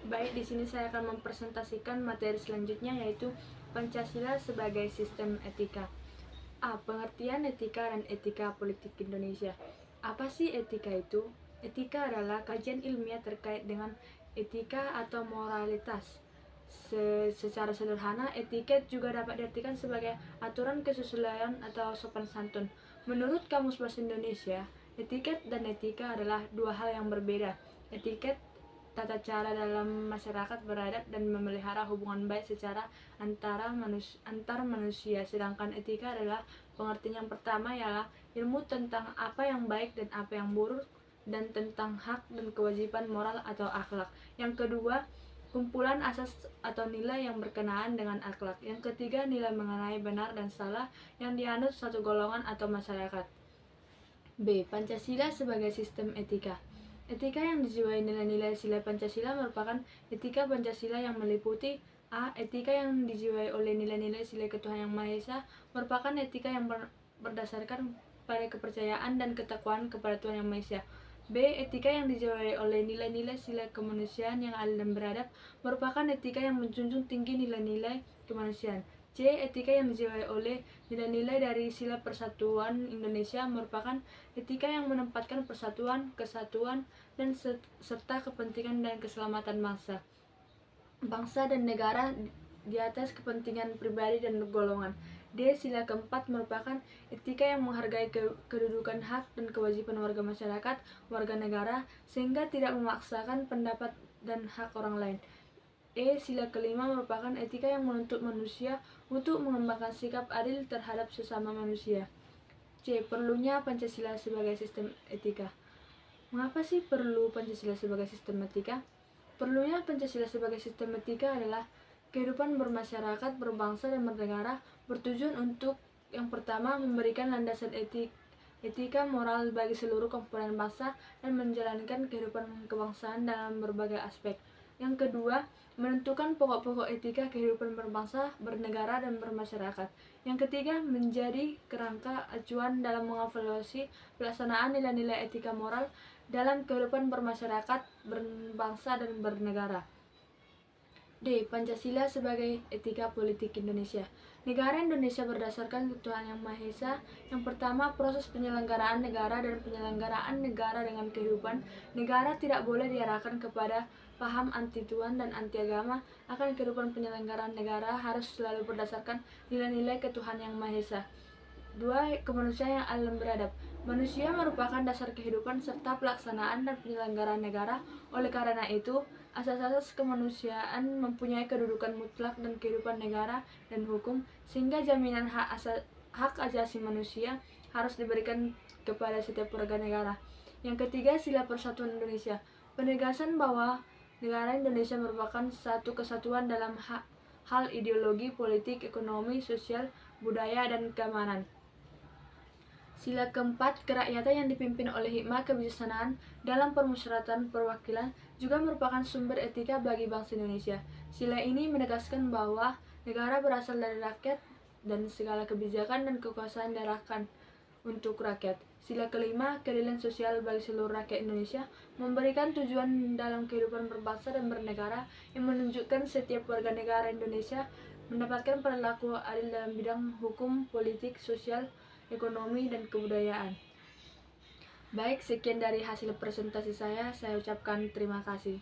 Baik, di sini saya akan mempresentasikan materi selanjutnya, yaitu Pancasila sebagai sistem etika. A. Pengertian etika dan etika politik Indonesia. Apa sih etika itu? Etika adalah kajian ilmiah terkait dengan etika atau moralitas. Secara sederhana, etiket juga dapat diartikan sebagai aturan kesesuaian atau sopan santun. Menurut Kamus Bahasa Indonesia, etiket dan etika adalah dua hal yang berbeda. Etiket tata cara dalam masyarakat beradab dan memelihara hubungan baik secara antar manusia, sedangkan etika adalah pengertian yang pertama, ialah ilmu tentang apa yang baik dan apa yang buruk, dan tentang hak dan kewajiban moral atau akhlak. Yang kedua, kumpulan asas atau nilai yang berkenaan dengan akhlak. Yang ketiga, nilai mengenai benar dan salah yang dianut suatu golongan atau masyarakat. B. Pancasila sebagai sistem etika. Etika yang dijiwai nilai-nilai sila Pancasila merupakan etika Pancasila yang meliputi A. Etika yang dijiwai oleh nilai-nilai sila ketuhanan yang Maha Esa merupakan etika yang berdasarkan pada kepercayaan dan ketakwaan kepada Tuhan Yang Maha Esa. B. Etika yang dijiwai oleh nilai-nilai sila kemanusiaan yang adil dan beradab merupakan etika yang menjunjung tinggi nilai-nilai kemanusiaan. C. Etika yang dijiwai oleh nilai-nilai dari sila persatuan Indonesia merupakan etika yang menempatkan persatuan, kesatuan, dan serta kepentingan dan keselamatan bangsa dan negara di atas kepentingan pribadi dan golongan. D. Sila keempat merupakan etika yang menghargai kedudukan hak dan kewajiban warga masyarakat, warga negara, sehingga tidak memaksakan pendapat dan hak orang lain. E. Sila kelima merupakan etika yang menuntut manusia untuk mengembangkan sikap adil terhadap sesama manusia. C. Perlunya Pancasila sebagai sistem etika. Mengapa sih perlu Pancasila sebagai sistem etika? Perlunya Pancasila sebagai sistem etika adalah kehidupan bermasyarakat, berbangsa, dan bernegara bertujuan untuk yang pertama, memberikan landasan etika moral bagi seluruh komponen bangsa dan menjalankan kehidupan kebangsaan dalam berbagai aspek. Yang kedua, menentukan pokok-pokok etika kehidupan berbangsa, bernegara, dan bermasyarakat. Yang ketiga, menjadi kerangka acuan dalam mengevaluasi pelaksanaan nilai-nilai etika moral dalam kehidupan bermasyarakat, berbangsa, dan bernegara. D. Pancasila sebagai etika politik Indonesia. Negara Indonesia berdasarkan ketuhanan yang Maha Esa. Yang pertama, proses penyelenggaraan negara dan penyelenggaraan negara dengan kehidupan negara tidak boleh diarahkan kepada paham anti Tuhan dan anti agama. Akan kehidupan penyelenggaraan negara harus selalu berdasarkan nilai-nilai ketuhanan yang Maha Esa. 2. Kemanusiaan yang adil dan beradab. Manusia merupakan dasar kehidupan serta pelaksanaan dan penyelenggaraan negara. Oleh karena itu, asas-asas kemanusiaan mempunyai kedudukan mutlak dan kehidupan negara dan hukum, sehingga jaminan hak asasi manusia harus diberikan kepada setiap warga negara. Yang ketiga, sila persatuan Indonesia. Penegasan bahwa negara Indonesia merupakan satu kesatuan dalam hal ideologi, politik, ekonomi, sosial, budaya, dan keamanan. Sila keempat, kerakyatan yang dipimpin oleh hikmah kebijaksanaan dalam permusyawaratan perwakilan juga merupakan sumber etika bagi bangsa Indonesia. Sila ini menegaskan bahwa negara berasal dari rakyat dan segala kebijakan dan kekuasaan diarahkan untuk rakyat. Sila kelima, keadilan sosial bagi seluruh rakyat Indonesia memberikan tujuan dalam kehidupan berbangsa dan bernegara yang menunjukkan setiap warga negara Indonesia mendapatkan perilaku adil dalam bidang hukum, politik, sosial, ekonomi, dan kebudayaan. Baik, sekian dari hasil presentasi saya ucapkan terima kasih.